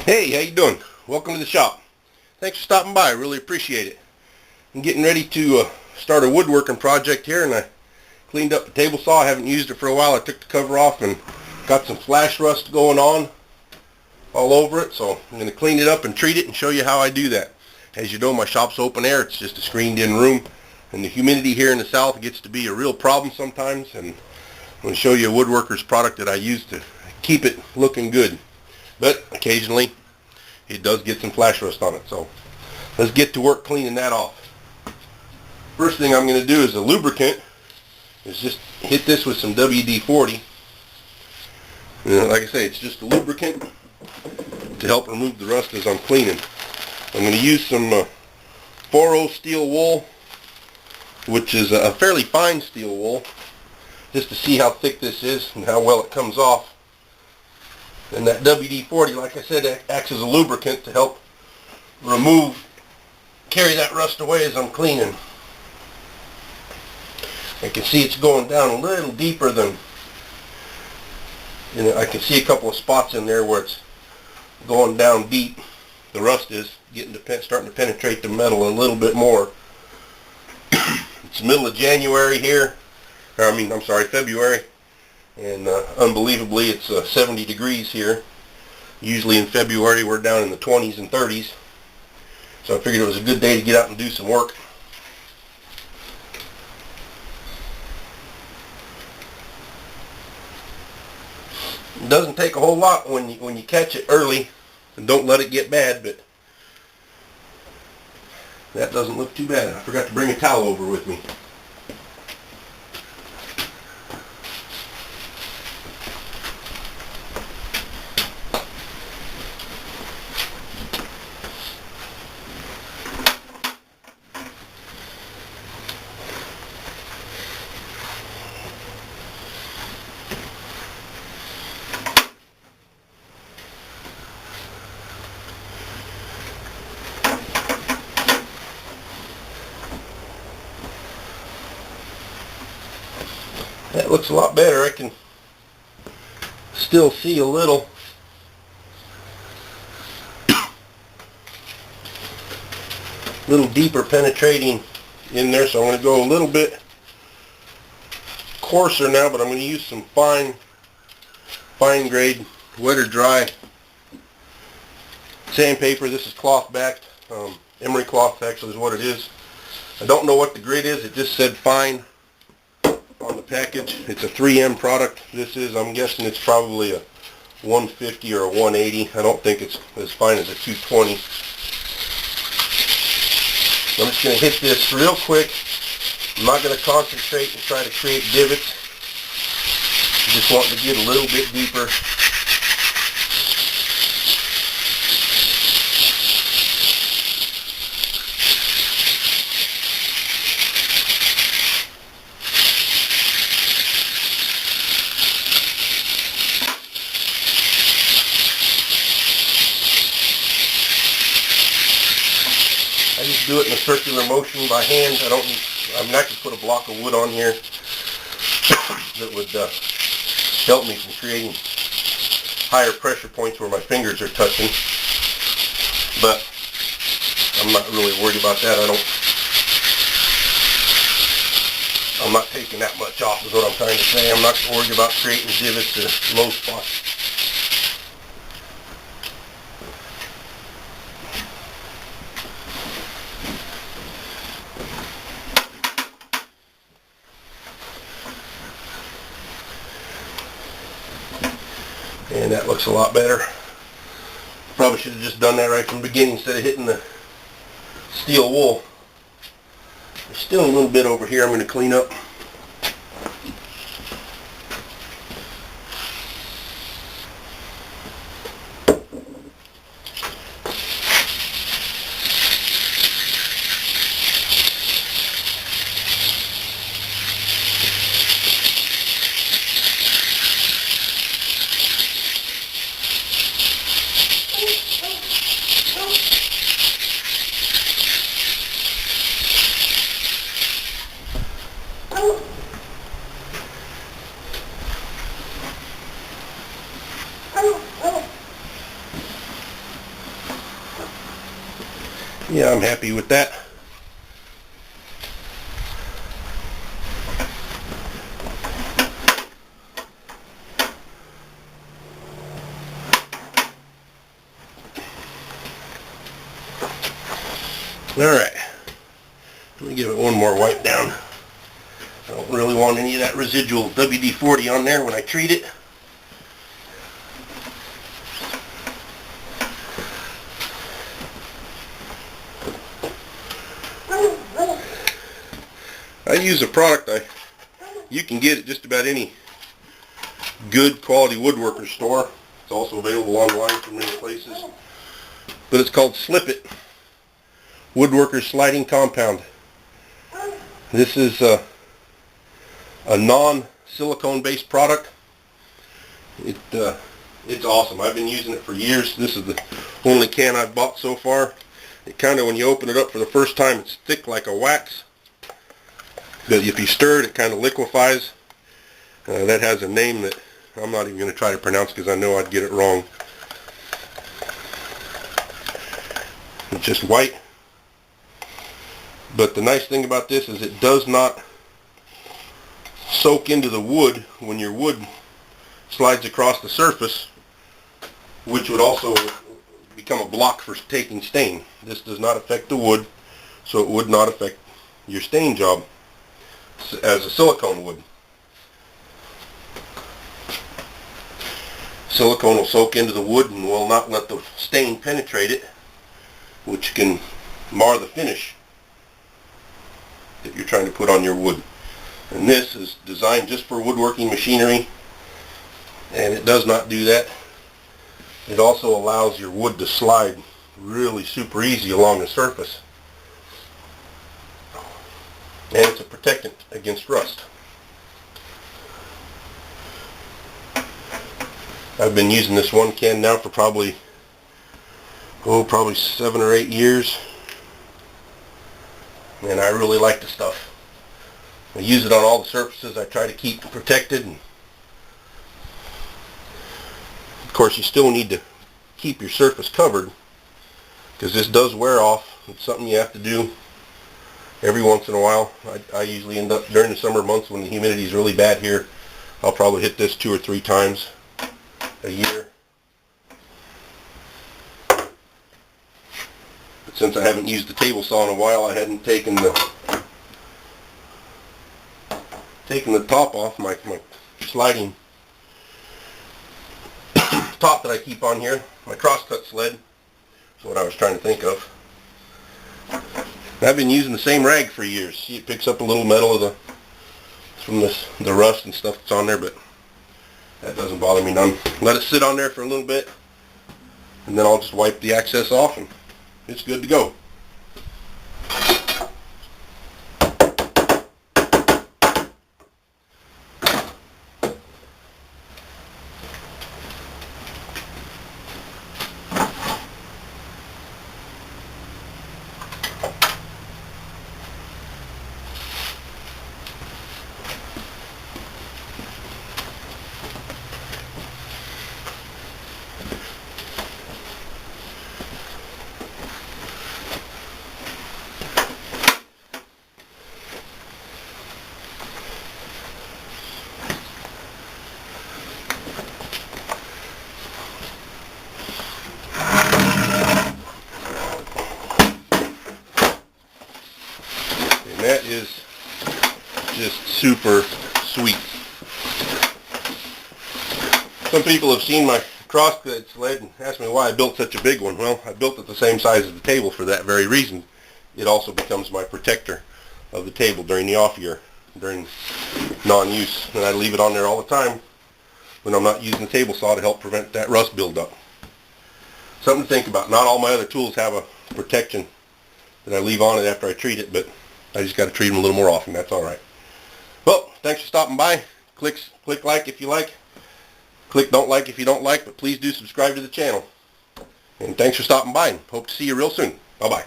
Hey, how you doing? Welcome to the shop. Thanks for stopping by. I really appreciate it. I'm getting ready to start a woodworking project here, and I cleaned up the table saw. I haven't used it for a while. I took the cover off and got some flash rust going on all over it, so I'm going to clean it up and treat it and show you how I do that. As you know, my shop's open air. It's just a screened-in room, and the humidity here in the south gets to be a real problem sometimes, and I'm going to show you a woodworker's product that I use to keep it looking good. But occasionally it does get some flash rust on it, so let's get to work cleaning that off. First thing I'm going to do is a lubricant is just hit this with some WD-40. Like I say, it's just a lubricant to help remove the rust as I'm cleaning. I'm going to use some 4-0 steel wool, which is a fairly fine steel wool, just to see how thick this is and how well it comes off. And that WD-40, like I said, acts as a lubricant to help carry that rust away as I'm cleaning. I can see it's going down a little deeper than, I can see a couple of spots in there where it's going down deep. The rust is starting to penetrate the metal a little bit more. It's the middle of January here, February. And unbelievably, it's 70 degrees here. Usually in February we're down in the 20s and 30s. So I figured it was a good day to get out and do some work. It doesn't take a whole lot when you catch it early, and don't let it get bad, but that doesn't look too bad. I forgot to bring a towel over with me. That looks a lot better. I can still see a little deeper penetrating in there, so I'm going to go a little bit coarser now, but I'm going to use some fine grade wet or dry sandpaper. This is cloth backed, emery cloth actually is what it is. I don't know what the grit is. It just said fine on the package. It's a 3M product. I'm guessing it's probably a 150 or a 180. I don't think it's as fine as a 220. I'm just going to hit this real quick. I'm not going to concentrate and try to create divots. I just want to get a little bit deeper. I just do it in a circular motion by hand. I could put a block of wood on here that would help me from creating higher pressure points where my fingers are touching. But I'm not really worried about that. I'm not taking that much off is what I'm trying to say. I'm not worried about creating divots or low spots. And that looks a lot better. Probably should have just done that right from the beginning instead of hitting the steel wool. There's still a little bit over here I'm going to clean up. Yeah, I'm happy with that. Alright, let me give it one more wipe down. I don't really want any of that residual WD-40 on there when I treat it. I use a product you can get at just about any good quality woodworker store. It's also available online from many places. But it's called SlipIt Woodworkers Sliding Compound. This is a non-silicone based product. It's awesome. I've been using it for years. This is the only can I've bought so far. It kind of, when you open it up for the first time, it's thick like a wax. But if you stir it, it kind of liquefies. That has a name that I'm not even going to try to pronounce because I know I'd get it wrong. It's just white. But the nice thing about this is it does not soak into the wood when your wood slides across the surface, which would also become a block for taking stain. This does not affect the wood, so it would not affect your stain job as a silicone would. Silicone will soak into the wood and will not let the stain penetrate it, which can mar the finish that you're trying to put on your wood. And this is designed just for woodworking machinery, and it does not do that. It also allows your wood to slide really super easy along the surface. And it's a protectant against rust. I've been using this one can now for probably 7 or 8 years. And I really like the stuff. I use it on all the surfaces I try to keep protected. And of course, you still need to keep your surface covered because this does wear off. It's something you have to do every once in a while. I usually end up during the summer months when the humidity is really bad here. I'll probably hit this 2 or 3 times a year. But since I haven't used the table saw in a while, I hadn't taken the top off my sliding top that I keep on here. My crosscut sled is what I was trying to think of. I've been using the same rag for years. See, it picks up a little metal from the rust and stuff that's on there, but that doesn't bother me none. Let it sit on there for a little bit, and then I'll just wipe the excess off, and it's good to go. That is just super sweet. Some people have seen my crosscut sled and asked me why I built such a big one. Well, I built it the same size as the table for that very reason. It also becomes my protector of the table during the off year, during non-use. And I leave it on there all the time when I'm not using the table saw to help prevent that rust buildup. Something to think about. Not all my other tools have a protection that I leave on it after I treat it, but I just got to treat them a little more often. That's all right. Well, thanks for stopping by. Click like if you like. Click don't like if you don't like, but please do subscribe to the channel. And thanks for stopping by, and hope to see you real soon. Bye-bye.